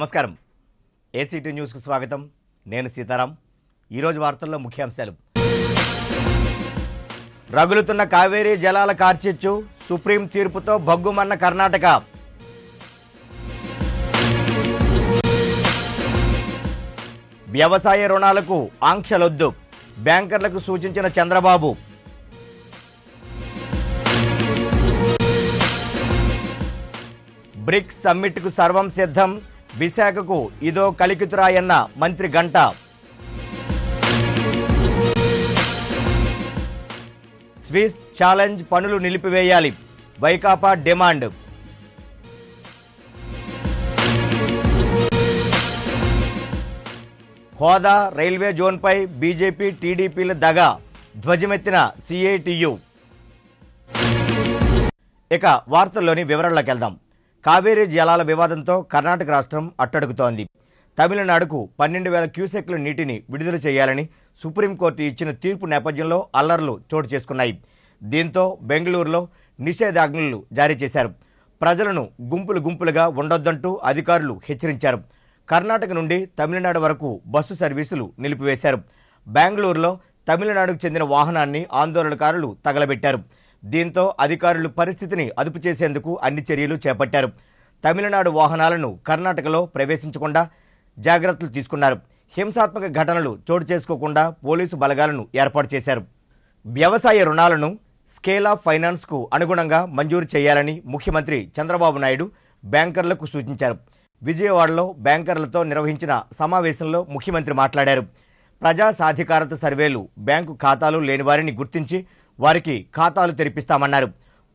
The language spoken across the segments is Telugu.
నమస్కారం. ఏసీటీ న్యూస్కు స్వాగతం. నేను సీతారాం. ఈరోజు వార్తల్లో ముఖ్యాంశాలు. రగులుతున్న కావేరీ జలాల కార్చిచ్చు, సుప్రీం తీర్పుతో భగ్గుమన్న కర్ణాటక. వ్యవసాయ రుణాలకు ఆంక్షలొద్దు, బ్యాంకర్లకు సూచించిన చంద్రబాబు. బ్రిక్స్ సమ్మిట్కు సర్వం సిద్ధం, విశాఖకు ఇదో కలికితురాయన్న మంత్రి గంట. స్విస్ ఛాలెంజ్ పనులు నిలిపివేయాలి, వైకాపా డిమాండ్. హోదా రైల్వే జోన్పై బీజేపీ టీడీపీల దగా, ధ్వజమెత్తిన సిఐటియు. ఇక వార్తల్లోని వివరాల్లోకి వెళ్దాం. కావేరీ జలాల వివాదంతో కర్ణాటక రాష్ట్రం అట్టడుగుతోంది. తమిళనాడుకు 12,000 క్యూసెక్ల నీటిని విడుదల చేయాలని సుప్రీంకోర్టు ఇచ్చిన తీర్పు నేపథ్యంలో అల్లర్లు చోటు చేసుకున్నాయి. దీంతో బెంగళూరులో నిషేధాజ్ఞలు జారీ చేశారు. ప్రజలను గుంపులుగా ఉండొద్దంటూ అధికారులు హెచ్చరించారు. కర్ణాటక నుండి తమిళనాడు వరకు బస్సు సర్వీసులు నిలిపివేశారు. బెంగళూరులో తమిళనాడుకు చెందిన వాహనాన్ని ఆందోళనకారులు తగలబెట్టారు. దీంతో అధికారులు పరిస్థితిని అదుపు చేసేందుకు అన్ని చర్యలు చేపట్టారు. తమిళనాడు వాహనాలను కర్ణాటకలో ప్రవేశించకుండా జాగ్రత్తలు తీసుకున్నారు. హింసాత్మక ఘటనలు చోటు చేసుకోకుండా పోలీసు బలగాలను ఏర్పాటు చేశారు. వ్యవసాయ రుణాలను స్కేల్ ఆఫ్ ఫైనాన్స్కు అనుగుణంగా మంజూరు చేయాలని ముఖ్యమంత్రి చంద్రబాబు నాయుడు బ్యాంకర్లకు సూచించారు. విజయవాడలో బ్యాంకర్లతో నిర్వహించిన సమావేశంలో ముఖ్యమంత్రి మాట్లాడారు. ప్రజా సాధికారత సర్వేలు, బ్యాంకు ఖాతాలు లేని వారిని గుర్తించి వారికి ఖాతాలు తెరిపిస్తామన్నారు.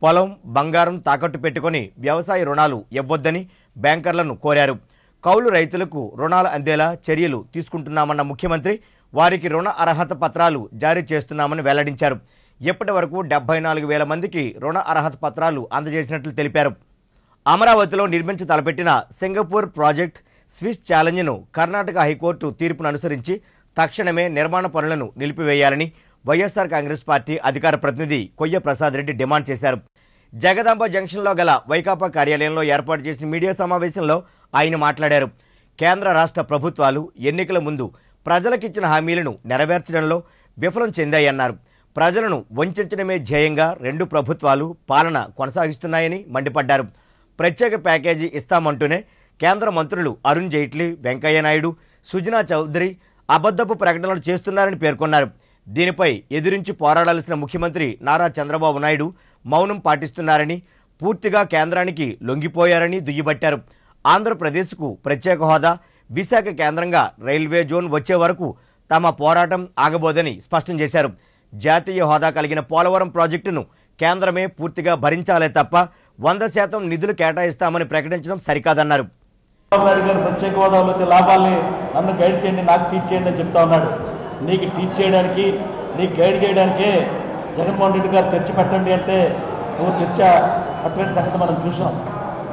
పొలం, బంగారం తాకట్టు పెట్టుకుని వ్యవసాయ రుణాలు ఇవ్వొద్దని బ్యాంకర్లను కోరారు. కౌలు రైతులకు రుణాలు అందేలా చర్యలు తీసుకుంటున్నామన్న ముఖ్యమంత్రి వారికి రుణ అర్హత పత్రాలు జారీ చేస్తున్నామని వెల్లడించారు. ఇప్పటి వరకు 74,000 మందికి రుణ అర్హత పత్రాలు అందజేసినట్లు తెలిపారు. అమరావతిలో నిర్మించ తలపెట్టిన సింగపూర్ ప్రాజెక్ట్ స్విస్ ఛాలెంజ్ను కర్ణాటక హైకోర్టు తీర్పును అనుసరించి తక్షణమే నిర్మాణ పనులను నిలిపివేయాలని వైఎస్ఆర్ కాంగ్రెస్ పార్టీ అధికార ప్రతినిధి కొయ్య ప్రసాద్ రెడ్డి డిమాండ్ చేశారు. జగదాంబ జంక్షన్లో గల వైకాపా కార్యాలయంలో ఏర్పాటు చేసిన మీడియా సమావేశంలో ఆయన మాట్లాడారు. కేంద్ర రాష్ట్ర ప్రభుత్వాలు ఎన్నికల ముందు ప్రజలకిచ్చిన హామీలను నెరవేర్చడంలో విఫలం చెందాయన్నారు. ప్రజలను వంచడమే ధ్యేయంగా 2 ప్రభుత్వాలు పాలన కొనసాగిస్తున్నాయని మండిపడ్డారు. ప్రత్యేక ప్యాకేజీ ఇస్తామంటూనే కేంద్ర మంత్రులు అరుణ్ జైట్లీ, వెంకయ్య నాయుడు, సుజనా చౌదరి అబద్ధపు ప్రకటనలు చేస్తున్నారని పేర్కొన్నారు. దీనిపై ఎదిరించి పోరాడాల్సిన ముఖ్యమంత్రి నారా చంద్రబాబు నాయుడు మౌనం పాటిస్తున్నారని, పూర్తిగా కేంద్రానికి లొంగిపోయారని దుయ్యబట్టారు. ఆంధ్రప్రదేశ్కు ప్రత్యేక హోదా, విశాఖ కేంద్రంగా రైల్వే జోన్ వచ్చే వరకు తమ పోరాటం ఆగబోదని స్పష్టం చేశారు. జాతీయ హోదా కలిగిన పోలవరం ప్రాజెక్టును కేంద్రమే పూర్తిగా భరించాలే తప్ప 100% నిధులు కేటాయిస్తామని ప్రకటించడం సరికాదన్నారు. ప్రత్యేక హోదాలో వచ్చే లాభాలని నన్ను గైడ్ చేయండి, నాకు టీచ్ చేయండి అని చెప్తా ఉన్నాడు. నీకు టీచ్ చేయడానికి, నీకు గైడ్ చేయడానికే జగన్మోహన్ రెడ్డి గారు చర్చ పెట్టండి అంటే నువ్వు చర్చ పట్టండి సంగతి మనం చూసాం.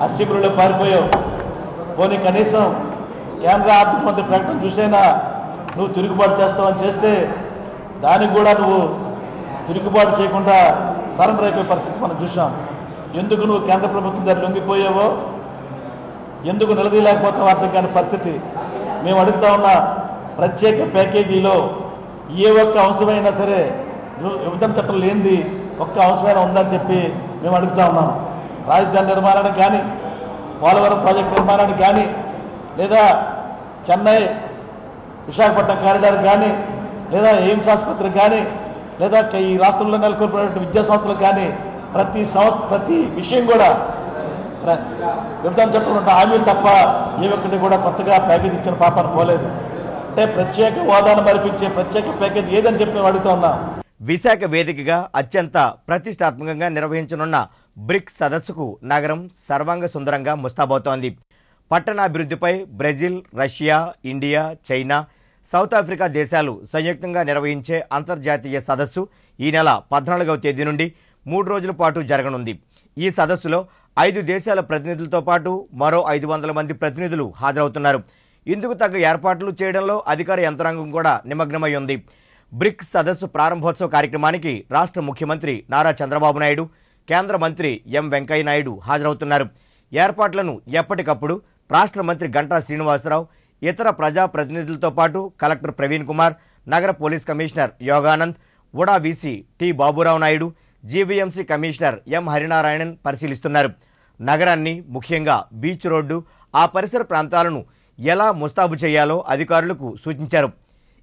అసెంబ్లీలో పారిపోయావు. పోనీ కనీసం కేంద్ర ఆర్థిక మంత్రి ప్రకటన చూసైనా నువ్వు తిరుగుబాటు చేస్తావని చేస్తే దానికి కూడా నువ్వు తిరుగుబాటు చేయకుండా సరెండర్ అయిపోయే పరిస్థితి మనం చూసాం. ఎందుకు నువ్వు కేంద్ర ప్రభుత్వం దగ్గర లొంగిపోయావో, ఎందుకు నిలదీయలేకపోతున్నావు అర్థం కాని పరిస్థితి. మేము అడుగుతా ఉన్న ప్రత్యేక ప్యాకేజీలో ఏ ఒక్క అంశమైనా సరే విభజన చట్టం లేనిది ఒక్క అంశమైనా ఉందని చెప్పి మేము అడుగుతా ఉన్నాం. రాజధాని నిర్మాణానికి కానీ, పోలవరం ప్రాజెక్టు నిర్మాణానికి కానీ, లేదా చెన్నై విశాఖపట్నం కారిడార్ కానీ, లేదా ఎయిమ్స్ ఆసుపత్రి కానీ, లేదా ఈ రాష్ట్రంలో నెలకొల్పినటువంటి విద్యా సంస్థలకు కానీ ప్రతి విషయం కూడా విభజన చట్టంలో ఉన్న హామీలు తప్ప ఏ ఒక్కటి కూడా కొత్తగా ప్యాకేజ్ ఇచ్చిన పాపాన్ని పోలేదు. అంటే ప్రత్యేక హోదాను మరిపించే ప్రత్యేక ప్యాకేజ్ ఏదని చెప్పి మేము అడుగుతా ఉన్నాం. విశాఖ వేదికగా అత్యంత ప్రతిష్టాత్మకంగా నిర్వహించనున్న బ్రిక్స్ సదస్సుకు నగరం సర్వాంగ సుందరంగా ముస్తాబవుతోంది. పట్టణాభివృద్ధిపై Brazil, Russia, India, China, South Africa దేశాలు సంయుక్తంగా నిర్వహించే అంతర్జాతీయ సదస్సు ఈ నెల 14వ తేదీ నుండి 3 రోజుల పాటు జరగనుంది. ఈ సదస్సులో 5 దేశాల ప్రతినిధులతో పాటు మరో 500 మంది ప్రతినిధులు హాజరవుతున్నారు. ఇందుకు తగ్గ ఏర్పాట్లు చేయడంలో అధికార యంత్రాంగం కూడా నిమగ్నమై ఉంది. బ్రిక్స్ సదస్సు ప్రారంభోత్సవ కార్యక్రమానికి రాష్ట్ర ముఖ్యమంత్రి నారా చంద్రబాబు నాయుడు, కేంద్ర మంత్రి ఎం వెంకయ్య నాయుడు హాజరవుతున్నారు. ఏర్పాట్లను ఎప్పటికప్పుడు రాష్ట్ర మంత్రి గంటా శ్రీనివాసరావు, ఇతర ప్రజాప్రతినిధులతో పాటు కలెక్టర్ ప్రవీణ్ కుమార్, నగర police commissioner Yoganand, UDA VC T Baburao Naidu, GVMC commissioner M Harinarayanan పరిశీలిస్తున్నారు. నగరాన్ని, ముఖ్యంగా బీచ్ రోడ్డు, ఆ పరిసర ప్రాంతాలను ఎలా ముస్తాబు చేయాలో అధికారులకు సూచించారు.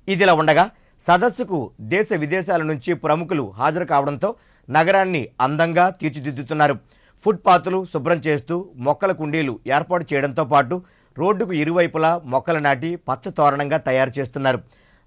ఇదిలా ఉండగా సదస్సుకు దేశ విదేశాల నుంచి ప్రముఖులు హాజరు కావడంతో నగరాన్ని అందంగా తీర్చిదిద్దుతున్నారు. ఫుట్పాత్లు శుభ్రం చేస్తూ మొక్కల కుండీలు ఏర్పాటు చేయడంతో పాటు రోడ్డుకు ఇరువైపులా మొక్కలు నాటి పచ్చ తోరణంగా తయారు చేస్తున్నారు.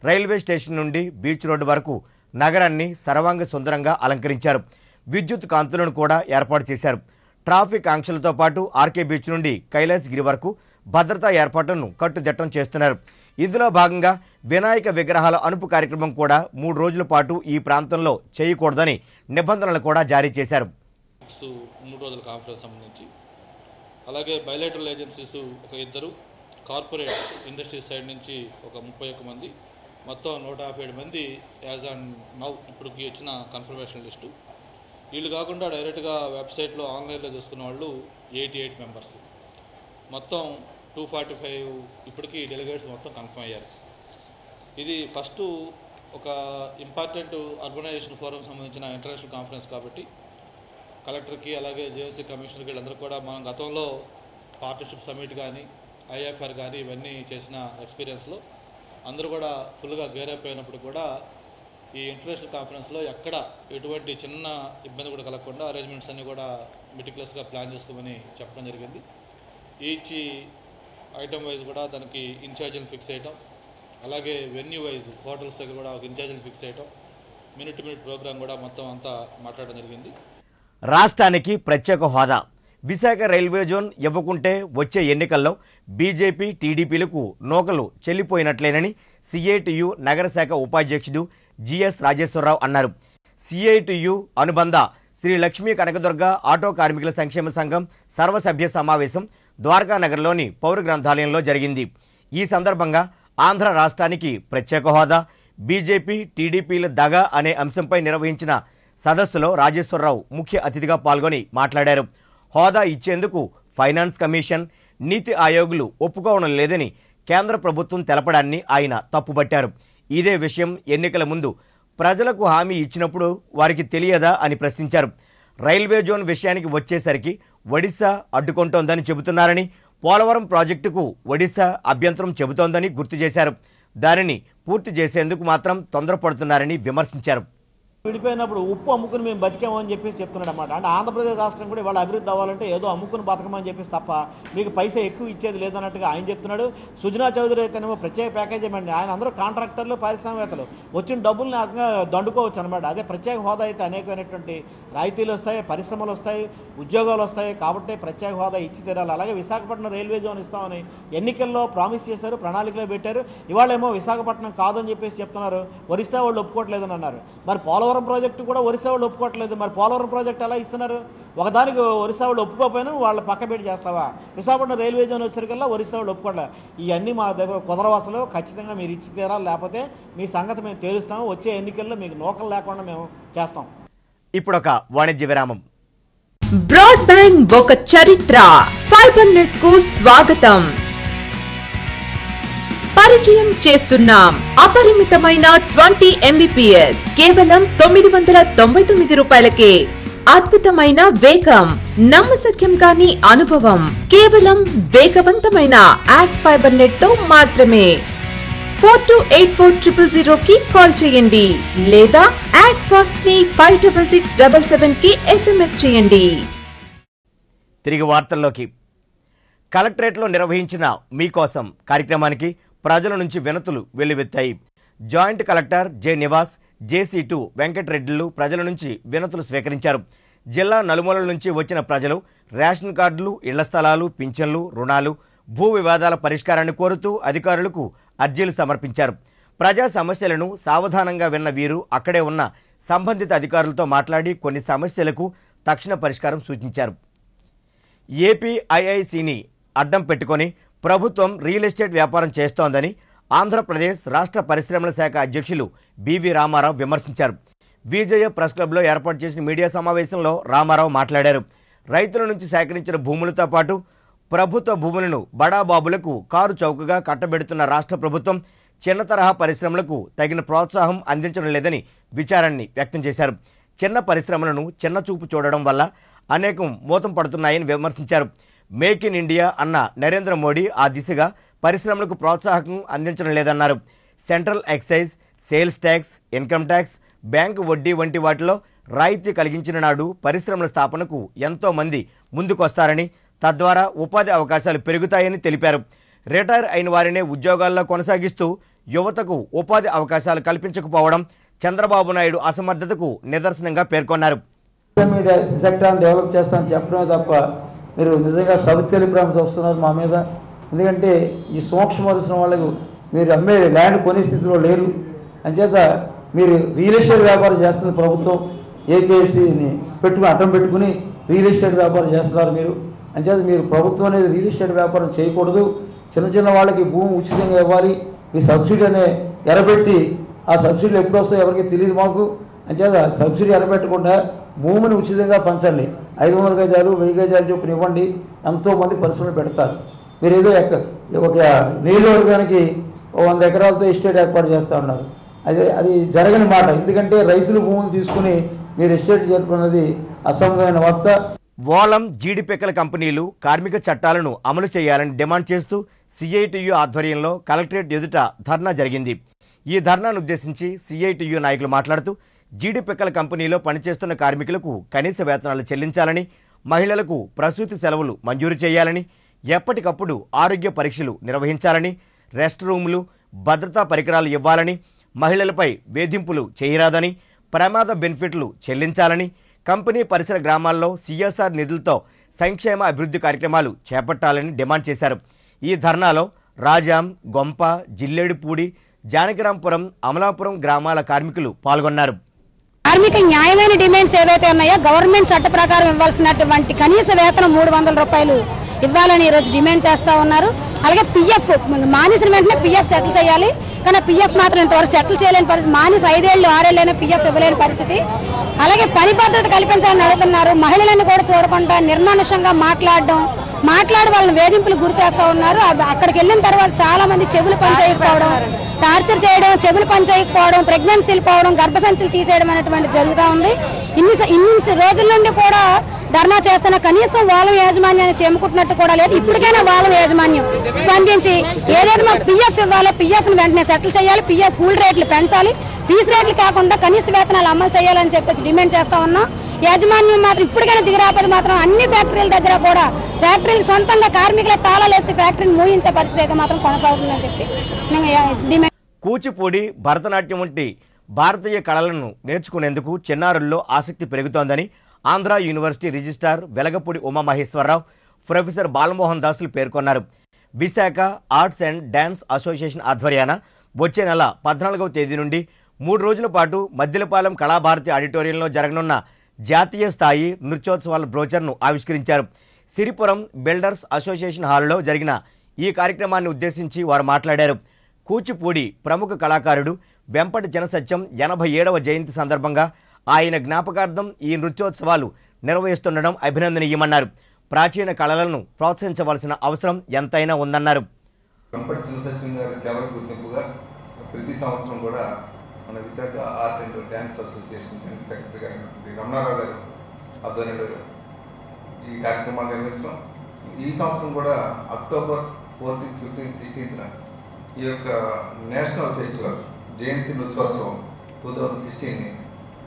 రైల్వే స్టేషన్ నుండి బీచ్ రోడ్డు వరకు నగరాన్ని సర్వాంగ సుందరంగా అలంకరించారు. విద్యుత్ కాంతులను కూడా ఏర్పాటు చేశారు. ట్రాఫిక్ ఆంక్షలతో పాటు ఆర్కే బీచ్ నుండి కైలాసగిరి వరకు భద్రతా ఏర్పాట్లను కట్టుదిట్టం చేస్తున్నారు. ఇందులో భాగంగా వినాయక విగ్రహాల అనుపు కార్యక్రమం కూడా 3 రోజుల పాటు ఈ ప్రాంతంలో చేయకూడదని నిబంధనలు కూడా జారీ చేశారు. 3 రోజుల కాన్ఫరెన్స్ సంబంధించి అలాగే బయలేటరల్ ఏజెన్సీస్ ఒక 2, కార్పొరేట్ ఇండస్ట్రీస్ సైడ్ నుంచి ఒక 31 మంది, మొత్తం 157 మంది యాజ్ అండ్ నౌ ఇప్పటికి వచ్చిన కన్ఫర్మేషన్ లిస్టు. వీళ్ళు కాకుండా డైరెక్ట్గా వెబ్సైట్లో ఆన్లైన్లో చూసుకున్న వాళ్ళు 88 మెంబర్స్, మొత్తం 245 ఇప్పటికీ డెలిగేట్స్ మొత్తం కన్ఫర్మ్ అయ్యారు. ఇది ఫస్ట్ ఒక ఇంపార్టెంట్ అర్బనైజేషన్ ఫోరం సంబంధించిన ఇంటర్నేషనల్ కాన్ఫరెన్స్ కాబట్టి కలెక్టర్కి అలాగే జేఏసీ కమిషనర్కి వీళ్ళందరూ కూడా మనం గతంలో పార్ట్నర్షిప్ సమిట్ కానీ ఐఎఫ్ఆర్ కానీ ఇవన్నీ చేసిన ఎక్స్పీరియన్స్లో అందరూ కూడా ఫుల్గా గేరప్ అయినప్పుడు కూడా ఈ ఇంటర్నేషనల్ కాన్ఫరెన్స్లో ఎక్కడ ఎటువంటి చిన్న ఇబ్బంది కూడా కలగకుండా అరేంజ్మెంట్స్ అన్నీ కూడా మెటిక్యులస్గా ప్లాన్ చేసుకోమని చెప్పడం జరిగింది. ఈచ్ ఐటమ్ వైజ్ కూడా దానికి ఇన్ఛార్జీలు ఫిక్స్ చేయటం, అలాగే వెన్యూ వైజ్ హోటల్స్ దగ్గర కూడా ఒక ఇన్ఛార్జీలు ఫిక్స్ చేయటం, మినిట్ టు మినిట్ ప్రోగ్రామ్ కూడా మొత్తం అంతా మాట్లాడడం జరిగింది. రాష్ట్రానికి ప్రత్యేక హోదా, విశాఖ రైల్వే జోన్ ఇవ్వకుంటే వచ్చే ఎన్నికల్లో బీజేపీ, టీడీపీలకు నూకలు చెల్లిపోయినట్లేనని సిఐటియు నగరశాఖ ఉపాధ్యక్షుడు జిఎస్ రాజేశ్వరరావు అన్నారు. సిఐటియు అనుబంధ శ్రీ లక్ష్మీ కనకదుర్గ ఆటో కార్మికుల సంక్షేమ సంఘం సర్వసభ్య సమావేశం ద్వారకానగర్లోని పౌర గ్రంథాలయంలో జరిగింది. ఈ సందర్భంగా ఆంధ్ర రాష్ట్రానికి ప్రత్యేక హోదా, బీజేపీ, టీడీపీల దగ అనే అంశంపై నిర్వహించిన సదస్సులో రాజేశ్వరరావు ముఖ్య అతిథిగా పాల్గొని మాట్లాడారు. హోదా ఇచ్చేందుకు ఫైనాన్స్ కమిషన్, నీతి ఆయోగ్లు ఒప్పుకోవడం లేదని కేంద్ర ప్రభుత్వం తెలపడాన్ని ఆయన తప్పుబట్టారు. ఇదే విషయం ఎన్నికల ముందు ప్రజలకు హామీ ఇచ్చినప్పుడు వారికి తెలియదా అని ప్రశ్నించారు. రైల్వే జోన్ విషయానికి వచ్చేసరికి ఒడిశా అడ్డుకుంటోందని చెబుతున్నారని, పోలవరం ప్రాజెక్టుకు ఒడిశా అభ్యంతరం చెబుతోందని గుర్తు చేశారు. దానిని పూర్తి చేసేందుకు మాత్రం తొందరపడుతున్నారని విమర్శించారు. విడిపోయినప్పుడు ఉప్పు అమ్ముకుని మేము బతికామని చెప్పేసి చెప్తున్నాడు అన్నమాట. అంటే ఆంధ్రప్రదేశ్ రాష్ట్రం కూడా ఇవాళ అభివృద్ధి అవ్వాలంటే ఏదో అమ్ముకుని బతకమని చెప్పేసి తప్ప మీకు పైసా ఎక్కువ ఇచ్చేది లేదన్నట్టుగా ఆయన చెప్తున్నాడు. సుజనా చౌదరి అయితేనేమో ప్రత్యేక ప్యాకేజ్ ఇవ్వండి, ఆయన అందరూ కాంట్రాక్టర్లు, పారిశ్రామికవేత్తలు, వచ్చిన డబ్బుల్ని దండుకోవచ్చు అనమాట. అదే ప్రత్యేక హోదా అయితే అనేకమైనటువంటి రాయితీలు వస్తాయి, పరిశ్రమలు వస్తాయి, ఉద్యోగాలు వస్తాయి. కాబట్టి ప్రత్యేక హోదా ఇచ్చి తీరాలి. అలాగే విశాఖపట్నం రైల్వే జోన్ ఇస్తామని ఎన్నికల్లో ప్రామిస్ చేశారు, ప్రణాళికలో పెట్టారు. ఇవాళేమో విశాఖపట్నం కాదని చెప్పేసి చెప్తున్నారు. ఒరిస్సా వాళ్ళు ఒప్పుకోవట్లేదని అన్నారు. మరి పోలవరం ప్రాజెక్టు కూడా ఒరిస్సా వాళ్ళు ఒప్పుకోవట్లేదు. మరి పోలవరం ప్రాజెక్టు ఎలా ఇస్తున్నారు? ఒకదానికి ఒరిస్సా వాళ్ళు ఒప్పుకోకపోయినా వాళ్ళ పక్క పెట్టి చేస్తావా? విశాఖపట్నం రైల్వే జోన్ వచ్చేసరికల్లా ఒరిస్సా వాళ్ళు ఒప్పుకోవట్లేదు. ఇవన్నీ మా దగ్గర కుదరవసలు. ఖచ్చితంగా మీరు ఇచ్చి తీరాలి, లేకపోతే మీ సంగతి మేము తేలుస్తాము. వచ్చే ఎన్నికల్లో మీకు నోకలు లేకుండా మేము చేస్తాం. ఇప్పుడు ఒక వాణిజ్య విరామం. బ్రాడ్బ్యాండ్ ఒక చరిత్ర. ఫైబర్ నెట్ కు స్వాగతం. పరిచయం చేస్తున్నాం. అపరిమితమైన 20 Mbps కేవలం 999 రూపాయలకే. అద్భుతమైన వేగం, నమ్మశక్యం కాని అనుభవం కేవలం వేగవంతమైన యాడ్ ఫైబర్ నెట్ తో మాత్రమే. 428400 కి కాల్ చేయండి లేదా యాడ్ ఫాస్ట్ ని 56677 కి SMS చేయండి. తిరిగి వార్తల్లోకి. కలెక్టరేట్లో నిర్వహించిన మీకోసం కార్యక్రమానికి ప్రజల నుంచి వినతులు వెల్లువెత్తాయి. జాయింట్ కలెక్టర్ జె నివాస్, జేసీ2 వెంకటరెడ్డిలు ప్రజల నుంచి వినతులు స్వీకరించారు. జిల్లా నలుమూలల నుంచి వచ్చిన ప్రజలు రేషన్ కార్డులు, ఇళ్ల స్థలాలు, పింఛన్లు, రుణాలు, భూ వివాదాల పరిష్కారాన్ని కోరుతూ అధికారులకు అర్జీలు సమర్పించారు. ప్రజా సమస్యలను సావధానంగా విన్న వీరు అక్కడే ఉన్న సంబంధిత అధికారులతో మాట్లాడి కొన్ని సమస్యలకు తక్షణ పరిష్కారం సూచించారు. ఏపీఐఐసిని అడ్డం పెట్టుకొని ప్రభుత్వం రియల్ ఎస్టేట్ వ్యాపారం చేస్తోందని ఆంధ్రప్రదేశ్ రాష్ట్ర పరిశ్రమల శాఖ అధ్యక్షులు బివి రామారావు విమర్శించారు. విజయ ప్రెస్ క్లబ్లో ఏర్పాటు చేసిన మీడియా సమావేశంలో రామారావు మాట్లాడారు. రైతుల నుంచి సేకరించిన భూములతో పాటు ప్రభుత్వ భూములను బడాబాబులకు కారు చౌకగా కట్టబెడుతున్న రాష్ట్ర ప్రభుత్వం చిన్న తరహా పరిశ్రమలకు తగిన ప్రోత్సాహం అందించడం లేదని విచారాన్ని వ్యక్తం చేశారు. చిన్న పరిశ్రమలను చిన్న చూపు చూడడం వల్ల అనేకం మూతం పడుతున్నాయని విమర్శించారు. మేక్ ఇన్ ఇండియా అన్న నరేంద్ర మోడీ ఆ దిశగా పరిశ్రమలకు ప్రోత్సాహం అందించడం లేదన్నారు. Central excise, sales tax, income tax, bank వడ్డీ వంటి వాటిలో రాయితీ కలిగించిన నాడు పరిశ్రమల స్థాపనకు ఎంతో మంది ముందుకొస్తారని, తద్వారా ఉపాధి అవకాశాలు పెరుగుతాయని తెలిపారు. రిటైర్ అయిన వారినే ఉద్యోగాల్లో కొనసాగిస్తూ యువతకు ఉపాధి అవకాశాలు కల్పించకపోవడం చంద్రబాబు నాయుడు అసమర్థతకు నిదర్శనంగా పేర్కొన్నారు. మీడియా సెక్టార్ని డెవలప్ చేస్తానని చెప్పడమే తప్ప మీరు నిజంగా సవితెలిప్రామతో వస్తున్నారు మా మీద. ఎందుకంటే ఈ సూక్ష్మ పరిశ్రమ వాళ్ళకు మీరు అమ్మే ల్యాండ్ కొనే స్థితిలో లేరు. అంచేత మీరు రియల్ ఎస్టేట్ వ్యాపారం చేస్తుంది ప్రభుత్వం. ఏపీఎస్సీని అడ్డం పెట్టుకుని రియల్ ఎస్టేట్ వ్యాపారం చేస్తున్నారు మీరు. అంచేత మీరు ప్రభుత్వం అనేది రియల్ ఎస్టేట్ వ్యాపారం చేయకూడదు. చిన్న చిన్న వాళ్ళకి భూమి ఉచితంగా ఇవ్వాలి. మీ సబ్సిడీ అనే ఎరబెట్టి ఆ సబ్సిడీలు ఎప్పుడు వస్తాయో ఎవరికి తెలియదు మాకు. అంచేత సబ్సిడీ ఎరబెట్టకుండా భూమిని ఉచితంగా పంచండి. 500 గజాలు 1000 గజాలు చొప్పున ఇవ్వండి. ఎంతోమంది పరిశ్రమలు పెడతారు. మీరు ఏదో ఒక నియోజకవర్గానికి 100 ఎకరాలతో ఎస్టేట్ ఏర్పాటు చేస్తూ ఉన్నారు. అది జరగని మాట. ఎందుకంటే రైతులు భూములు తీసుకుని మీరు ఎస్టేట్ జరుపుకున్నది అసంభవమైన వార్త. ఓలం, జీడిపెక్కల కంపెనీలు కార్మిక చట్టాలను అమలు చేయాలని డిమాండ్ చేస్తూ సిఐటియు ఆధ్వర్యంలో కలెక్టరేట్ ఎదుట ధర్నా జరిగింది. ఈ ధర్నాను ఉద్దేశించి సిఐటియు నాయకులు మాట్లాడుతూ జీడిపెక్కల కంపెనీలో పనిచేస్తున్న కార్మికులకు కనీస వేతనాలు చెల్లించాలని, మహిళలకు ప్రసూతి సెలవులు మంజూరు చేయాలని, ఎప్పటికప్పుడు ఆరోగ్య పరీక్షలు నిర్వహించాలని, రెస్ట్ రూములు, భద్రతా పరికరాలు ఇవ్వాలని, మహిళలపై వేధింపులు చేయరాదని, ప్రమాద బెనిఫిట్లు చెల్లించాలని, కంపెనీ పరిసర గ్రామాల్లో సిఎస్ఆర్ నిధులతో సంక్షేమ అభివృద్ధి కార్యక్రమాలు చేపట్టాలని డిమాండ్ చేశారు. ఈ ధర్నాలో రాజాం, గొంప, జిల్లేడుపూడి, జానకిరాంపురం, అమలాపురం గ్రామాల కార్మికులు పాల్గొన్నారు. కార్మిక న్యాయమైన డిమాండ్స్ ఏవైతే ఉన్నాయో గవర్నమెంట్ చట్ట ప్రకారం ఇవ్వాల్సినటువంటి కనీస వేతనం 300 రూపాయలు ఇవ్వాలని ఈరోజు డిమాండ్ చేస్తూ ఉన్నారు. అలాగే పిఎఫ్ మానేసిన వెంటనే పిఎఫ్ సెటిల్ చేయాలి. కానీ పిఎఫ్ మాత్రం ఇంతవరకు సెటిల్ చేయలేని పరిస్థితి. మానేసి 5 ఏళ్ళు 6 ఏళ్ళైనా పిఎఫ్ ఇవ్వలేని పరిస్థితి. అలాగే పని భద్రత కల్పించాలని అడుగుతున్నారు. మహిళలను కూడా చూడకుండా నిర్మానుషంగా మాట్లాడి వాళ్ళని వేధింపులకు గురి చేస్తూ ఉన్నారు. అక్కడికి వెళ్ళిన తర్వాత చాలా మంది చెవులు పనిచేయకపోవడం, టార్చర్ చేయడం, చెవులు పనిచేయకపోవడం, ప్రెగ్నెన్సీలు పోవడం, గర్భసంచులు తీసేయడం అనేటువంటి జరుగుతూ ఉంది. ఇన్ని రోజుల నుండి కూడా ధర్నా చేస్తున్న కనీసం ఓలం యాజమాన్యాన్ని చేముకుంటున్నట్టు కూడా లేదు. ఇప్పటికైనా ఓలం యాజమాన్యం స్పందించి ఏదైతే మాకు పిఎఫ్ ఇవ్వాలో పిఎఫ్ని వెంటనే సెటిల్ చేయాలి, పిఎఫ్ కూల్ రేట్లు పెంచాలి, పీస్ రేట్లు కాకుండా కనీస వేతనాలు అమలు చేయాలని చెప్పేసి డిమాండ్ చేస్తా ఉన్నాం. యాజమాన్యం మాత్రం ఇప్పటికైనా దిగిరాపది మాత్రం అన్ని ఫ్యాక్టరీల దగ్గర కూడా ఫ్యాక్టరీకి సొంతంగా కార్మికుల తాళాలేసి ఫ్యాక్టరీని మూయించే పరిస్థితి అయితే మాత్రం కొనసాగుతుందని చెప్పి డిమాండ్. కూచిపూడి, భరతనాట్యం వంటి భారతీయ కళలను నేర్చుకునేందుకు చిన్నారుల్లో ఆసక్తి పెరుగుతోందని Andhra university registrar Velagapudi Umamaheswararao, professor Balamohan దాసులు పేర్కొన్నారు. Visakha arts and dance association ఆధ్వర్యాన వచ్చే నెల 14వ తేదీ నుండి 3 రోజుల పాటు మద్దిలపాలెం కళాభారతి ఆడిటోరియంలో జరగనున్న జాతీయ స్థాయి నృత్యోత్సవాల బ్రోచర్ను ఆవిష్కరించారు. సిరిపురం బిల్డర్స్ అసోసియేషన్ హాల్లో జరిగిన ఈ కార్యక్రమాన్ని ఉద్దేశించి వారు మాట్లాడారు. కూచిపూడి ప్రముఖ కళాకారుడు వెంపటి జనసత్యం 87వ జయంతి సందర్భంగా ఆయన జ్ఞాపకార్థం ఈ నృత్యోత్సవాలు నిర్వహిస్తుండడం అభినందనీయమన్నారు. ప్రాచీన కళలను ప్రోత్సహించవలసిన అవసరం ఎంతైనా ఉందన్నారు. వెంపటి జనసత్యం గారి సేవలకు గుర్తింపుగా ప్రతి సంవత్సరం కూడా మన Visakha art and dance association general secretary గారు రమణారావు గారు ఆధ్వర్యంలో ఈ కార్యక్రమాలు నిర్వహించడం. ఈ సంవత్సరం కూడా అక్టోబర్ 14th, 15th, 16th ఈ యొక్క నేషనల్ ఫెస్టివల్ జయంతి నృత్యోత్సవం 2016ని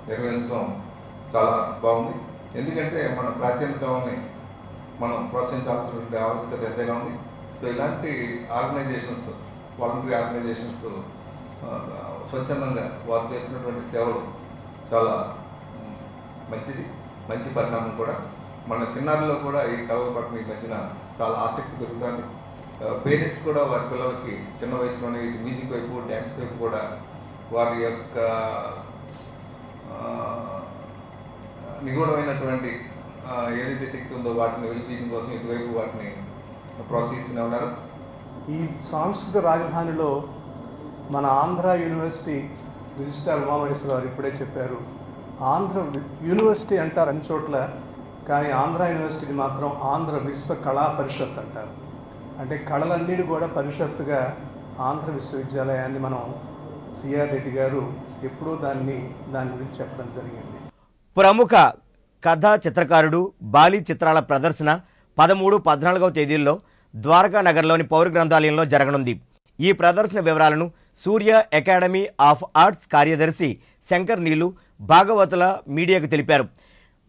నిర్వహించడం చాలా బాగుంది. ఎందుకంటే మన ప్రాచీన కళల్ని మనం ప్రోత్సహించాల్సినటువంటి ఆవశ్యకత ఎంతైనా ఉంది. సో ఇలాంటి ఆర్గనైజేషన్స్, వాలంటరీ ఆర్గనైజేషన్స్ స్వచ్ఛందంగా వారు చేస్తున్నటువంటి సేవలు చాలా మంచి పరిణామం కూడా. మన చిన్నారుల్లో కూడా ఈ కళల పట్ల ఈ మధ్యన చాలా ఆసక్తి పెరుగుతుంది. పేరెంట్స్ కూడా వారి పిల్లలకి చిన్న వయసులోనే మ్యూజిక్ వైపు, డ్యాన్స్ వైపు కూడా వారి యొక్క నిగూఢమైనటువంటి ఏదైతే శక్తి ఉందో వాటిని వెలితీయడం కోసం ఇటువైపు వాటిని ప్రోత్సహిస్తూనే ఉన్నారు. ఈ సాంస్కృతిక రాజధానిలో మన ఆంధ్ర యూనివర్సిటీ రిజిస్ట్రార్ ఉమామహేశ్వరరావు ఇప్పుడే చెప్పారు. ఆంధ్ర యూనివర్సిటీ అంటారు అన్ని చోట్ల, కానీ ఆంధ్ర యూనివర్సిటీని మాత్రం ఆంధ్ర విశ్వ కళా పరిషత్ అంటారు. అంటే కళలన్నిటి కూడా పరిషత్తుగా ఆంధ్ర విశ్వవిద్యాలయాన్ని మనం సిఆర్ రెడ్డి గారు ఎప్పుడూ దాని గురించి చెప్పడం జరిగింది. ప్రముఖ కథా చిత్రకారుడు బాలీ చిత్రాల ప్రదర్శన 13, 14వ తేదీల్లో ద్వారకా నగర్లోని పౌర గ్రంథాలయంలో జరగనుంది. ఈ ప్రదర్శన వివరాలను సూర్య అకాడమీ ఆఫ్ ఆర్ట్స్ కార్యదర్శి శంకర్ నీలు భాగవతుల మీడియాకు తెలిపారు.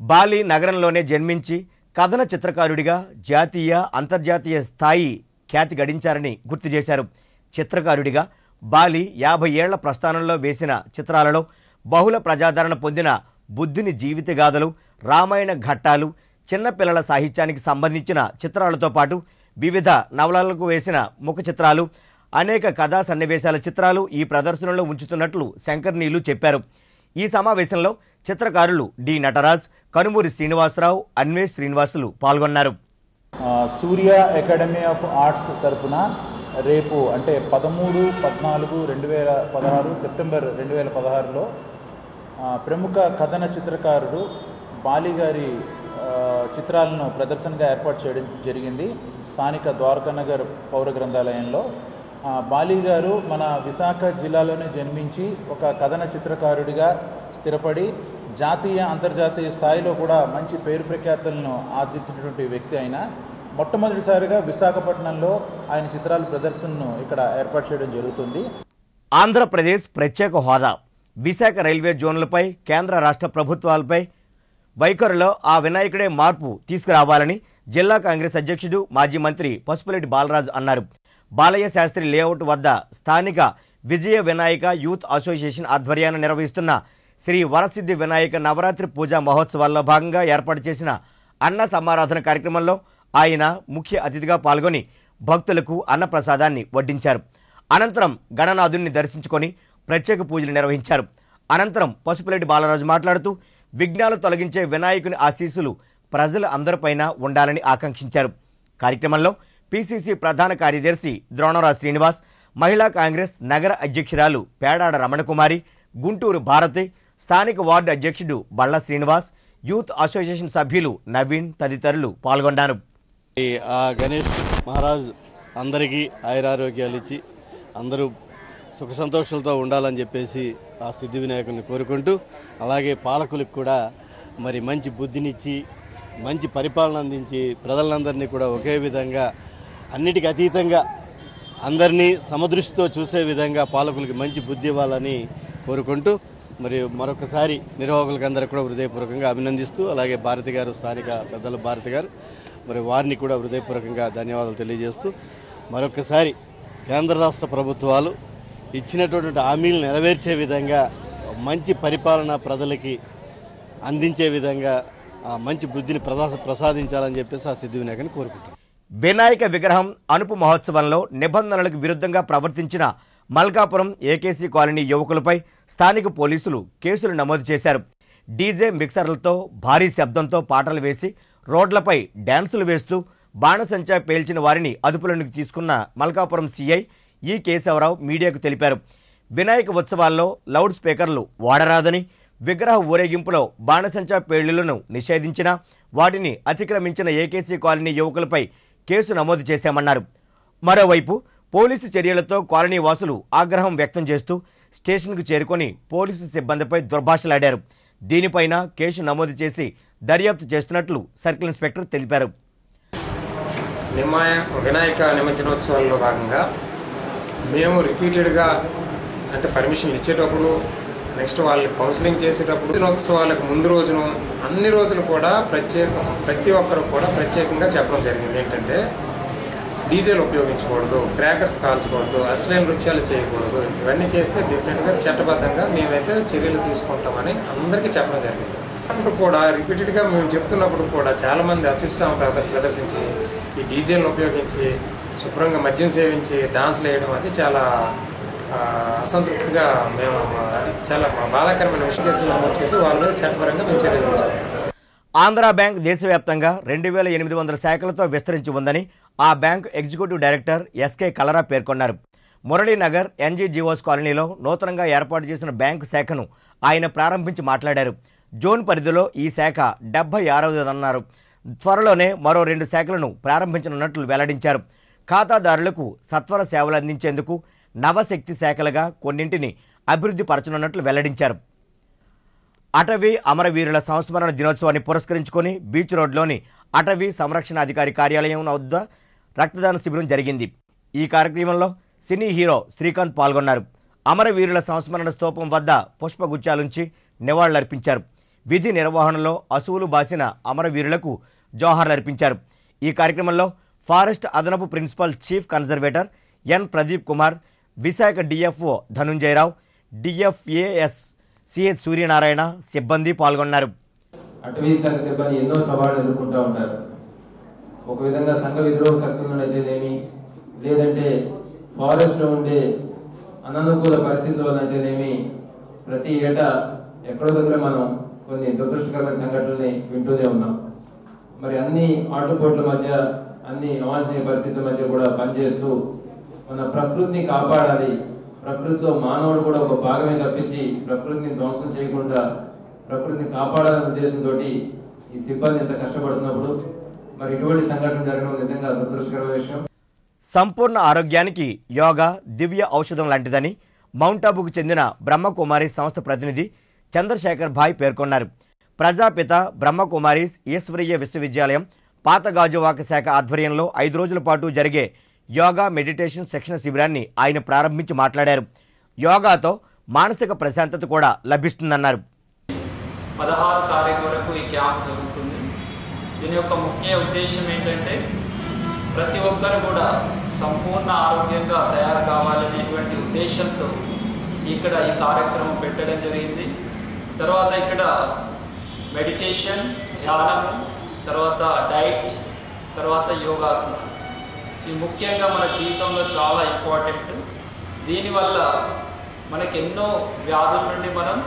బాలీ నగరంలోనే జన్మించి కథన చిత్రకారుడిగా జాతీయ, అంతర్జాతీయ స్థాయి ఖ్యాతి గడించారని గుర్తు చేశారు. చిత్రకారుడిగా బాలీ 50 ఏళ్ల ప్రస్థానంలో వేసిన చిత్రాలలో బహుళ ప్రజాదరణ పొందిన బుద్ధుని జీవితగాథలు, రామాయణ ఘట్టాలు, చిన్నపిల్లల సాహిత్యానికి సంబంధించిన చిత్రాలతో పాటు వివిధ నవలలకు వేసిన ముఖ చిత్రాలు, అనేక కథా సన్నివేశాల చిత్రాలు ఈ ప్రదర్శనలో ఉంచుతున్నట్లు శంకర్ నీలు చెప్పారు. ఈ సమావేశంలో చిత్రకారులు డి నటరాజ్, కనుమూరి శ్రీనివాసరావు, అన్వేష్ శ్రీనివాసులు పాల్గొన్నారు. సూర్య అకాడమీ ఆఫ్ ఆర్ట్స్ తరపున రేపు అంటే 13, 14, 2016 సెప్టెంబర్ 2016లో ప్రముఖ కథన చిత్రకారుడు బాలీ గారి చిత్రాలను ప్రదర్శనగా ఏర్పాటు చేయడం జరిగింది స్థానిక ద్వారకానగర్ పౌర గ్రంథాలయంలో. బాలీ గారు మన విశాఖ జిల్లాలోనే జన్మించి ఒక కథన చిత్రకారుడిగా స్థిరపడి జాతీయ, అంతర్జాతీయ స్థాయిలో కూడా మంచి పేరు ప్రఖ్యాతులను ఆర్జించినటువంటి వ్యక్తి అయిన మొట్టమొదటిసారిగా విశాఖపట్నంలో ఆయన చిత్రాల ప్రదర్శనను ఇక్కడ ఏర్పాటు చేయడం జరుగుతుంది. ఆంధ్రప్రదేశ్ ప్రత్యేక హోదా, విశాఖ రైల్వే జోన్లపై కేంద్ర రాష్ట్ర ప్రభుత్వాలపై వైఖరిలో ఆ వినాయకుడే మార్పు తీసుకురావాలని జిల్లా కాంగ్రెస్ అధ్యక్షుడు, మాజీ మంత్రి పసుపులేటి బాలరాజు అన్నారు. బాలయ్య శాస్త్రి లేఅవుట్ వద్ద స్థానిక విజయ వినాయక యూత్ అసోసియేషన్ ఆధ్వర్యాన్ని నిర్వహిస్తున్న శ్రీ వరసిద్ధి వినాయక నవరాత్రి పూజా మహోత్సవాల్లో భాగంగా ఏర్పాటు చేసిన అన్న సమారాధన కార్యక్రమంలో ఆయన ముఖ్య అతిథిగా పాల్గొని భక్తులకు అన్నప్రసాదాన్ని వడ్డించారు. అనంతరం గణనాథుని దర్శించుకొని ప్రత్యేక పూజలు నిర్వహించారు. అనంతరం పసుపులేటి బాలరాజు మాట్లాడుతూ విఘ్నాలు తొలగించే వినాయకుని ఆశీస్సులు ప్రజల అందరిపైన ఉండాలని ఆకాంక్షించారు. కార్యక్రమంలో పిసిసి ప్రధాన కార్యదర్శి ద్రోణరాజ్ శ్రీనివాస్, మహిళా కాంగ్రెస్ నగర అధ్యక్షురాలు పేడాడ రమణకుమారి, గుంటూరు భారతి, స్థానిక వార్డు అధ్యక్షుడు బళ్ళ శ్రీనివాస్, యూత్ అసోసియేషన్ సభ్యులు నవీన్ తదితరులు పాల్గొన్నారు. ఆ గణేష్ మహారాజ్ అందరికీ ఆయురారోగ్యాలు ఇచ్చి అందరూ సుఖ సంతోషాలతో ఉండాలని చెప్పేసి ఆ సిద్ధి వినాయకుని కోరుకుంటూ, అలాగే పాలకులకు కూడా మరి మంచి బుద్ధినిచ్చి మంచి పరిపాలన అందించి ప్రజలందరినీ కూడా ఒకే విధంగా అన్నిటికీ అతీతంగా అందరినీ సమదృష్టితో చూసే విధంగా పాలకులకి మంచి బుద్ధి ఇవ్వాలని కోరుకుంటూ మరి మరొకసారి నిర్వాహకులకు అందరూ కూడా హృదయపూర్వకంగా అభినందిస్తూ, అలాగే భారతి గారు, స్థానిక పెద్దలు భారతి గారు, మరి వారిని కూడా హృదయపూర్వకంగా ధన్యవాదాలు తెలియజేస్తూ మరొకసారి కేంద్ర రాష్ట్ర ప్రభుత్వాలు ఇచ్చినటువంటి హామీలు నెరవేర్చే విధంగా మంచి పరిపాలన ప్రజలకి అందించే విధంగా మంచి బుద్ధిని ప్రసాదించాలని చెప్పేసి ఆ సిద్ధి వినాయకుని కోరుకుంటారు. వినాయక విగ్రహం అనుపు మహోత్సవంలో నిబంధనలకు విరుద్ధంగా ప్రవర్తించిన మల్కాపురం ఏకేసీ కాలనీ యువకులపై స్థానిక పోలీసులు కేసులు నమోదు చేశారు. డీజే మిక్సర్లతో భారీ శబ్దంతో పాటలు వేసి రోడ్లపై డ్యాన్సులు వేస్తూ బాణసంచా పేల్చిన వారిని అదుపులోనికి తీసుకున్న మల్కాపురం సీఐ ఈ కేశవరావు మీడియాకు తెలిపారు. వినాయక ఉత్సవాల్లో లౌడ్ స్పీకర్లు వాడరాదని, విగ్రహ ఊరేగింపులో బాణసంచా పేలుళ్లను నిషేధించినా వాటిని అతిక్రమించిన ఏకేసీ కాలనీ యువకులపై కేసు నమోదు చేశామన్నారు. మరోవైపు పోలీసు చర్యలతో కాలనీ వాసులు ఆగ్రహం వ్యక్తం చేస్తూ స్టేషన్కు చేరుకొని పోలీసు సిబ్బందిపై దుర్భాషలాడారు. దీనిపైన కేసు నమోదు చేసి దర్యాప్తు చేస్తున్నట్లు సర్కిల్ ఇన్స్పెక్టర్ తెలిపారు. వినాయక నిమజ్జనోత్సవాల్లో భాగంగా మేము రిపీటెడ్గా అంటే పర్మిషన్లు ఇచ్చేటప్పుడు, నెక్స్ట్ వాళ్ళని కౌన్సిలింగ్ చేసేటప్పుడు, దినోత్సవాలకు ముందు రోజును అన్ని రోజులు కూడా ప్రతి ఒక్కరు కూడా ప్రత్యేకంగా చెప్పడం జరిగింది. ఏంటంటే డీజేలు ఉపయోగించకూడదు, క్రాకర్స్ కాల్చకూడదు, అశ్లీల నృత్యాలు చేయకూడదు. ఇవన్నీ చేస్తే డెఫినెట్గా చట్టబద్ధంగా మేమైతే చర్యలు తీసుకుంటామని అందరికీ చెప్పడం జరిగింది. అప్పుడు కూడా రిపీటెడ్గా మేము చెప్తున్నప్పుడు కూడా చాలామంది అత్యుత్సాహం ప్రదర్శించి ఈ డీజేలను ఉపయోగించి శుభ్రంగా మద్యం సేవించి డాన్స్లు వేయడం అది చాలా అసంతృప్తిగా మేము అది చాలా బాధాకరమైన విషయం కేసులు నమోదు చేసి వాళ్ళ మీద చట్టపరంగా మేము చర్యలు తీసుకున్నాం. ఆంధ్రా బ్యాంక్ దేశవ్యాప్తంగా 2800 శాఖలతో విస్తరించి ఉందని ఆ బ్యాంకు ఎగ్జిక్యూటివ్ డైరెక్టర్ ఎస్కే కలరా పేర్కొన్నారు. మురళీనగర్ ఎన్జీజీఓస్ కాలనీలో నూతనంగా ఏర్పాటు చేసిన బ్యాంకు శాఖను ఆయన ప్రారంభించి మాట్లాడారు. జోన్ పరిధిలో ఈ శాఖ 76వదన్నారు. త్వరలోనే మరో 2 శాఖలను ప్రారంభించనున్నట్లు వెల్లడించారు. ఖాతాదారులకు సత్వర సేవలు అందించేందుకు నవశక్తి శాఖలుగా కొన్నింటిని అభివృద్ధి పరచనున్నట్లు వెల్లడించారు. అటవీ అమరవీరుల సంస్మరణ దినోత్సవాన్ని పురస్కరించుకొని బీచ్ రోడ్లోని అటవీ సంరక్షణ అధికారి కార్యాలయం వద్ద రక్తదాన శిబిరం జరిగింది. ఈ కార్యక్రమంలో సినీ హీరో శ్రీకాంత్ పాల్గొన్నారు. అమరవీరుల సంస్మరణ స్తూపం వద్ద పుష్పగుచ్చాలుంచి నివాళులర్పించారు. విధి నిర్వహణలో అసువులు బాసిన అమరవీరులకు జోహార్లర్పించారు. ఈ కార్యక్రమంలో ఫారెస్ట్ అదనపు ప్రిన్సిపల్ చీఫ్ కన్జర్వేటర్ ఎన్ ప్రదీప్ కుమార్, విశాఖ డిఎఫ్ఓ ధనుంజయరావు, డిఎఫ్ఏఎస్ సిహెచ్ సూర్యనారాయణ సిబ్బంది పాల్గొన్నారు. అటవీ శాఖ సిబ్బంది ఎన్నో సవాళ్లు ఎదుర్కొంటూ ఉంటారు. ఒక విధంగా సంఘ విద్రోహ శక్తులను అయితేనేమి, లేదంటే ఫారెస్ట్లో ఉండే అననుకూల పరిస్థితుల వల్ల అయితేనేమి, ప్రతి ఏటా ఎక్కడో దగ్గర మనం కొన్ని దురదృష్టకరమైన సంఘటనల్ని వింటూనే ఉన్నాం. మరి అన్ని ఆటుపోట్ల మధ్య, అన్ని అవాంఛనీయ పరిస్థితుల మధ్య కూడా పనిచేస్తూ మన ప్రకృతిని కాపాడాలి, ప్రకృతిలో మానవుడు కూడా ఒక భాగమే తప్పించి ప్రకృతిని ధ్వంసం చేయకుండా ప్రకృతిని కాపాడాలనే ఉద్దేశంతో ఈ సిబ్బంది ఎంత కష్టపడుతున్నప్పుడు మరి ఇటువంటి సంఘటన జరగడం నిజంగా దురదృష్టకరమైన విషయం. సంపూర్ణ ఆరోగ్యానికి యోగా దివ్య ఔషధం లాంటిదని మౌంట్ ఆబుకు చెందిన బ్రహ్మకుమారి సంస్థ ప్రతినిధి చంద్రశేఖర్ భాయ్ పేర్కొన్నారు. ప్రజాపిత బ్రహ్మకుమారీస్ ఈశ్వరీయ విశ్వవిద్యాలయం పాత గాజువాక శాఖ ఆధ్వర్యంలో 5 రోజుల పాటు జరిగే యోగా మెడిటేషన్ శిక్షణ శిబిరాన్ని ఆయన ప్రారంభించి మాట్లాడారు. యోగాతో మానసిక ప్రశాంతత కూడా లభిస్తుందన్నారు. 16 తారీఖు వరకు ఈ క్యాంప్ జరుగుతుంది. దీని యొక్క ముఖ్య ఉద్దేశం ఏంటంటే ప్రతి ఒక్కరు కూడా సంపూర్ణ ఆరోగ్యంగా తయారు కావాలనేటువంటి ఉద్దేశంతో ఇక్కడ ఈ కార్యక్రమం పెట్టడం జరిగింది. తర్వాత ఇక్కడ మెడిటేషన్, ధ్యానము, తర్వాత డైట్, తర్వాత యోగాసనం, ఇవి ముఖ్యంగా మన జీవితంలో చాలా ఇంపార్టెంట్. దీనివల్ల మనకి ఎన్నో వ్యాధుల నుండి మనం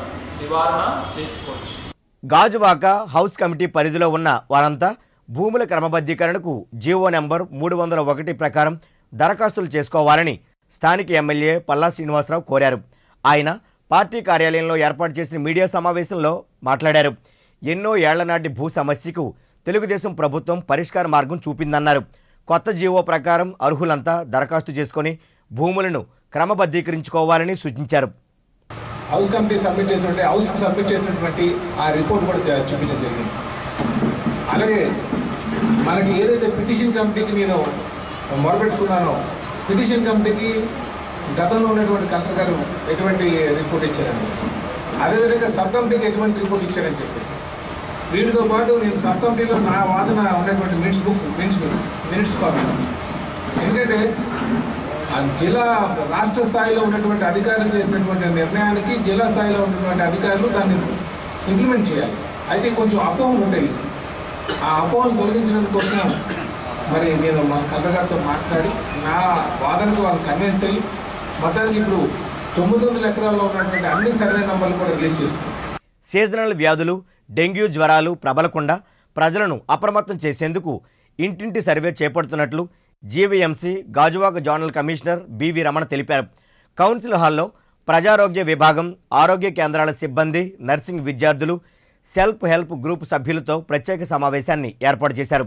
నివారణ చేసుకోవచ్చు. గాజువాక హౌస్ కమిటీ పరిధిలో ఉన్న వారంతా భూముల క్రమబద్ధీకరణకు జీవో నెంబర్ 301 ప్రకారం దరఖాస్తులు చేసుకోవాలని స్థానిక ఎమ్మెల్యే పల్లా శ్రీనివాసరావు కోరారు. ఆయన పార్టీ కార్యాలయంలో ఏర్పాటు చేసిన మీడియా సమావేశంలో మాట్లాడారు. ఎన్నో ఏళ్ల నాటి భూ సమస్యకు తెలుగుదేశం ప్రభుత్వం పరిష్కార మార్గం చూపిందన్నారు. కొత్త జీవో ప్రకారం అర్హులంతా దరఖాస్తు చేసుకుని భూములను క్రమబద్ధీకరించుకోవాలని సూచించారు. హౌస్ కమిటీ సబ్మిట్ చేసినట్టు హౌస్కి సబ్మిట్ చేసినటువంటి ఆ రిపోర్ట్ కూడా చూపించడం జరిగింది. అలాగే మనకి ఏదైతే పిటిషన్ కమిటీకి నేను మొరపెట్టుకున్నానో, పిటిషన్ కమిటీకి గతంలో ఉన్నటువంటి కలెక్టర్ గారు ఎటువంటి రిపోర్ట్ ఇచ్చారని, అదేవిధంగా సబ్ కమిటీకి ఎటువంటి రిపోర్ట్ ఇచ్చారని చెప్పేసి, వీటితో పాటు నేను సబ్ కమిటీలో నా వాదన ఉన్నటువంటి మినిట్స్ కాపీ, ఎందుకంటే జిల్లా రాష్ట్ర స్థాయిలో ఉన్నటువంటి అధికారులు చేసినటువంటి నిర్ణయానికి జిల్లా స్థాయిలో ఉన్నటువంటి అధికారులు దాన్ని ఇంప్లిమెంట్ చేయాలి. అయితే కొంచెం అపోహలు ఉంటాయి. ఆ అపోహలు తొలగించడం కోసం మరి నేను మా కలెక్టర్గారితో మాట్లాడి నా వాదనకు వాళ్ళు కన్విన్స్ అయ్యి మొత్తానికి ఇప్పుడు 900 ఎకరాల్లో ఉన్నటువంటి అన్ని సర్వే నంబర్లు కూడా రిలీజ్ చేస్తున్నాం. సీజనల్ వ్యాధులు, డెంగ్యూ జ్వరాలు ప్రబలకుండా ప్రజలను అప్రమత్తం చేసేందుకు ఇంటింటి సర్వే చేపడుతున్నట్లు GVMC Gajuwaka zonal commissioner BV Ramana తెలిపారు. కౌన్సిల్ హాల్లో ప్రజారోగ్య విభాగం, ఆరోగ్య కేంద్రాల సిబ్బంది, నర్సింగ్ విద్యార్థులు, సెల్ఫ్ హెల్ప్ గ్రూప్ సభ్యులతో ప్రత్యేక సమావేశాన్ని ఏర్పాటు చేశారు.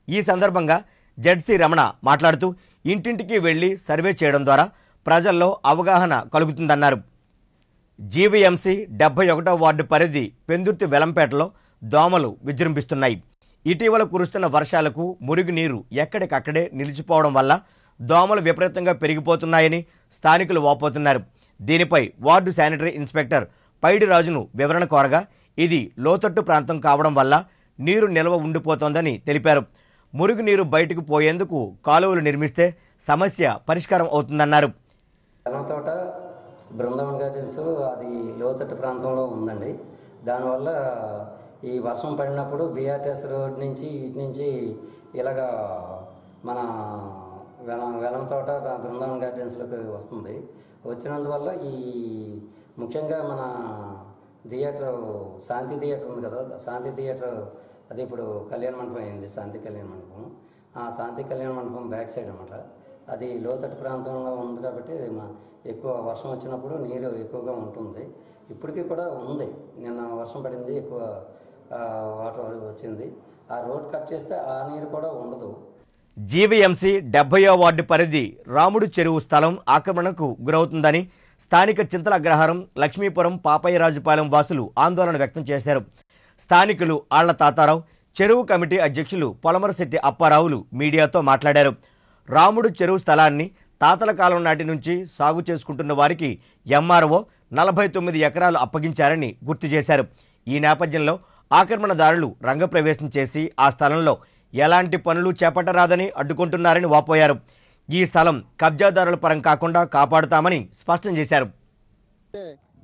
ఈ సందర్భంగా జెడ్సీ రమణ మాట్లాడుతూ ఇంటింటికి వెళ్లి సర్వే చేయడం ద్వారా ప్రజల్లో అవగాహన కలుగుతుందన్నారు. జీవీఎంసీ 71వ వార్డు పరిధి పెందుర్తి వెలంపేటలో దోమలు విజృంభిస్తున్నాయి. ఇటీవల కురుస్తున్న వర్షాలకు మురుగునీరు ఎక్కడికక్కడే నిలిచిపోవడం వల్ల దోమలు విపరీతంగా పెరిగిపోతున్నాయని స్థానికులు వాపోతున్నారు. దీనిపై వార్డు శానిటరీ ఇన్స్పెక్టర్ పైడిరాజును వివరణ కోరగా ఇది లోతట్టు ప్రాంతం కావడం వల్ల నీరు నిల్వ ఉండిపోతోందని తెలిపారు. మురుగునీరు బయటకు పోయేందుకు కాలువలు నిర్మిస్తే సమస్య పరిష్కారం అవుతుందన్నారు. తోట బృందావన్ గార్డెన్స్ అది లోతట్టు ప్రాంతంలో ఉందండి. దానివల్ల ఈ వర్షం పడినప్పుడు బీఆర్టీఎస్ రోడ్ నుంచి ఇటు నుంచి ఇలాగా మన వెలం తోట బృందావన్ గార్డెన్స్లోకి వస్తుంది. వచ్చినందువల్ల ఈ ముఖ్యంగా మన థియేటర్ శాంతి థియేటర్ ఉంది కదా, శాంతి థియేటర్ అది ఇప్పుడు కళ్యాణ మండపం అయింది. శాంతి కళ్యాణ మండపం, ఆ శాంతి కళ్యాణ మండపం బ్యాక్ సైడ్ అన్నమాట. అది లోతట్టు ప్రాంతంలో ఉంది కాబట్టి ఎక్కువ వర్షం వచ్చినప్పుడు నీరు ఎక్కువగా ఉంటుంది. ఇప్పటికీ కూడా ఉంది. నిన్న వర్షం పడింది, ఎక్కువ వాటర్ వచ్చింది. ఆ రోడ్ కట్ చేస్తే ఆ నీరు కూడా ఉండదు. జీవీఎంసీ 70వ వార్డు పరిధి రాముడు చెరువు స్థలం ఆక్రమణకు గురవుతుందని స్థానిక చింతల అగ్రహారం, లక్ష్మీపురం, పాపయ్యరాజుపాలెం వాసులు ఆందోళన వ్యక్తం చేశారు. స్థానికులు ఆళ్ల తాతారావు, చెరువు కమిటీ అధ్యక్షులు పొలమరశెట్టి అప్పారావులు మీడియాతో మాట్లాడారు. రాముడు చెరువు స్థలాన్ని తాతల కాలం నాటి నుంచి సాగు చేసుకుంటున్న వారికి ఎంఆర్ఓ 49 ఎకరాలు అప్పగించారని గుర్తు చేశారు. ఈ నేపథ్యంలో ఆక్రమణదారులు రంగప్రవేశం చేసి ఆ స్థలంలో ఎలాంటి పనులు చేపట్టరాదని అడ్డుకుంటున్నారని వాపోయారు. ఈ స్థలం కబ్జాదారుల పరం కాకుండా కాపాడుతామని స్పష్టం చేశారు.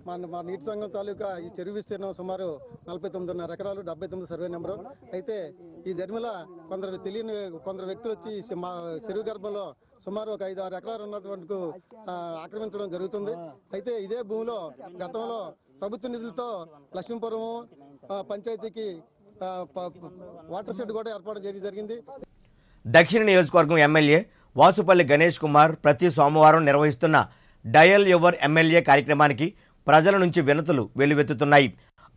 మా నీటి సంఘం తాలూకా ఈ చెరువు విస్తీర్ణం సుమారు 49.5 ఎకరాలు, 79 సర్వే నెంబరు. అయితే ఈ ధర్మిల కొందరు వ్యక్తులు వచ్చి మా చెరువు గర్భంలో సుమారు ఒక 5-6 ఎకరాలు ఉన్నటువంటి ఆక్రమించడం జరుగుతుంది. అయితే ఇదే భూమిలో గతంలో ప్రభుత్వ నిధులతో లక్ష్మీపురం పంచాయతీకి వాటర్ షెడ్ కూడా ఏర్పాటు చేయడం జరిగింది. దక్షిణ నియోజకవర్గం ఎమ్మెల్యే వాసుపల్లి గణేష్ కుమార్ ప్రతి సోమవారం నిర్వహిస్తున్న డయల్ యువర్ ఎమ్మెల్యే కార్యక్రమానికి ప్రజల నుంచి వినతులు వెల్లువెత్తుతున్నాయి.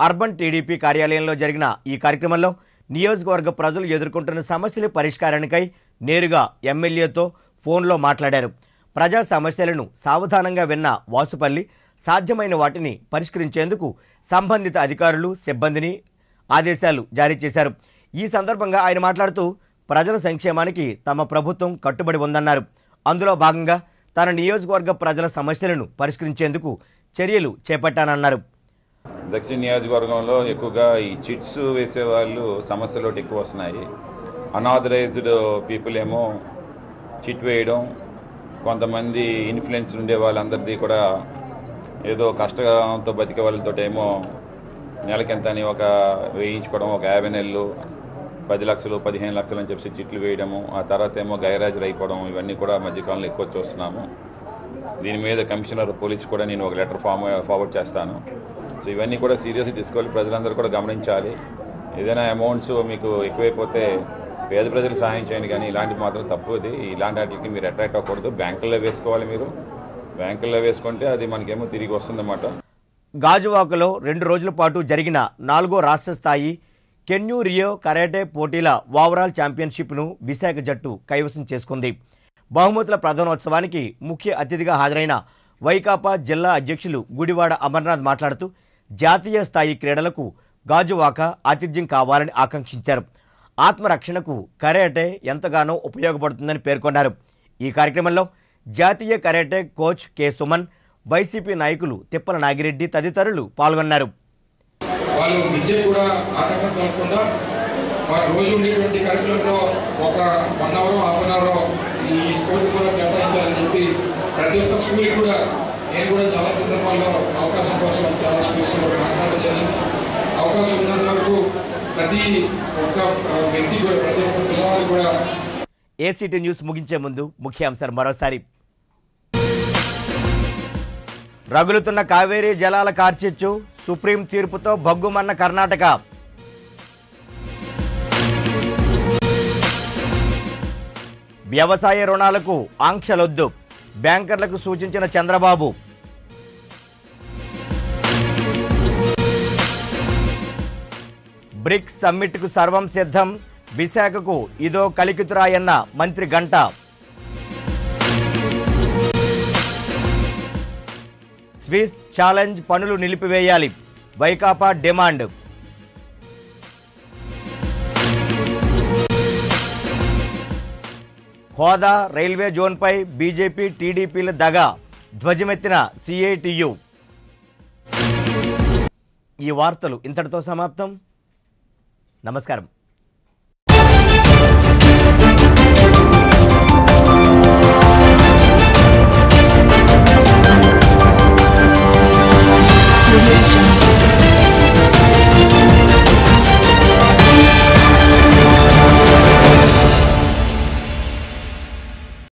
అర్బన్ టీడీపీ కార్యాలయంలో జరిగిన ఈ కార్యక్రమంలో నియోజకవర్గ ప్రజలు ఎదుర్కొంటున్న సమస్యల పరిష్కారానికై నేరుగా ఎమ్మెల్యేతో ఫోన్లో మాట్లాడారు. ప్రజా సమస్యలను సావధానంగా విన్న వాసుపల్లి సాధ్యమైన వాటిని పరిష్కరించేందుకు సంబంధిత అధికారులు, సిబ్బందిని ఆదేశాలు జారీ చేశారు. ఈ సందర్భంగా ఆయన మాట్లాడుతూ ప్రజల సంక్షేమానికి తమ ప్రభుత్వం కట్టుబడి ఉందన్నారు. అందులో భాగంగా తన నియోజకవర్గ ప్రజల సమస్యలను పరిష్కరించేందుకు చర్యలు చేపట్టానన్నారు. దక్షిణ నియోజకవర్గంలో ఎక్కువగా ఈ చిట్స్ వేసే వాళ్ళు సమస్యలు ఎక్కువ వస్తున్నాయి. అనాథరైజ్డ్ పీపుల్ ఏమో చిట్ వేయడం, కొంతమంది ఇన్ఫ్లుయెన్స్ ఉండే వాళ్ళందరిది కూడా ఏదో కష్టంతో బతికే వాళ్ళతో ఏమో నెలకెంత అని ఒక వేయించుకోవడం, ఒక 50 నెలలు 10 లక్షలు 15 లక్షలు అని చెప్పి చిట్లు వేయడము, ఆ తర్వాత ఏమో గైరాజులు అయిపోవడం, ఇవన్నీ కూడా మధ్యకాలంలో ఎక్కువ చూస్తున్నాము. దీని మీద కమిషనర్ పోలీస్ కూడా నేను ఒక లెటర్ ఫార్వర్డ్ చేస్తాను. సో ఇవన్నీ కూడా సీరియస్గా తీసుకోవాలి, ప్రజలందరూ కూడా గమనించాలి. ఏదైనా అమౌంట్స్ మీకు ఎక్కువైపోతే పేద ప్రజలకు సహాయం చేయండి, కానీ ఇలాంటివి మాత్రం తప్పుది. ఇలాంటి వాటికి మీరు అట్రాక్ట్ అవ్వకూడదు. బ్యాంకుల్లో వేసుకోవాలి. మీరు బ్యాంకుల్లో వేసుకుంటే అది మనకేమో తిరిగి వస్తుందన్నమాట. గాజువాకలో 2 రోజుల పాటు జరిగిన 4వ రాష్ట్ర స్థాయి కెన్యూ రియో కరాటే పోటీల ఓవరాల్ ఛాంపియన్షిప్ను విశాఖ జట్టు కైవసం చేసుకుంది. బహుమతుల ప్రధానోత్సవానికి ముఖ్య అతిథిగా హాజరైన వైకాపా జిల్లా అధ్యక్షులు గుడివాడ అమర్నాథ్ మాట్లాడుతూ జాతీయ స్థాయి క్రీడలకు గాజువాక ఆతిథ్యం కావాలని ఆకాంక్షించారు. ఆత్మరక్షణకు కరాటే ఎంతగానో ఉపయోగపడుతుందని పేర్కొన్నారు. ఈ కార్యక్రమంలో జాతీయ karate coach K Suman, YCP నాయకులు తిప్పల నాగిరెడ్డి తదితరులు పాల్గొన్నారు. వాళ్ళు విద్య కూడా ఆటంకం కలగకుండా వారు రోజు ఉండేటువంటి కరికులంలో ఒక 1 అవర్ హాఫ్ అన్ అవర్ ఈ స్పోర్ట్ కూడా కేటాయించాలని చెప్పి ప్రతి ఒక్క స్కూల్కి కూడా నేను కూడా చాలా సందర్భాల్లో అవకాశం కోసం చాలా స్కూల్స్లో మాట్లాడడం జరిగింది. అవకాశం ఉన్నంత వరకు ప్రతి ఒక్క వ్యక్తి కూడా, ప్రతి ఒక్క పిల్లవాళ్ళు కూడా. ఏసీటీ న్యూస్ ముగించే ముందు ముఖ్యాంశాలు మరోసారి. రగులుతున్న కావేరీ జలాల కార్చిచ్చు, సుప్రీం తీర్పుతో భగ్గుమన్న కర్ణాటక. వ్యవసాయ రుణాలకు ఆంక్షలొద్దు, బ్యాంకర్లకు సూచించిన చంద్రబాబు. బ్రిక్స్ సమ్మిట్కు సర్వం సిద్ధం, విశాఖకు ఇదో కలికితురాయన్న మంత్రి గంట. స్విస్ ఛాలెంజ్ పనులు నిలిపివేయాలి, వైకాపా డిమాండ్. హోదా, రైల్వే జోన్పై బీజేపీ టీడీపీల దగ, ధ్వజమెత్తిన సిఐటియు. ఈ వార్తలు ఇంతటితో సమాప్తం. నమస్కారం.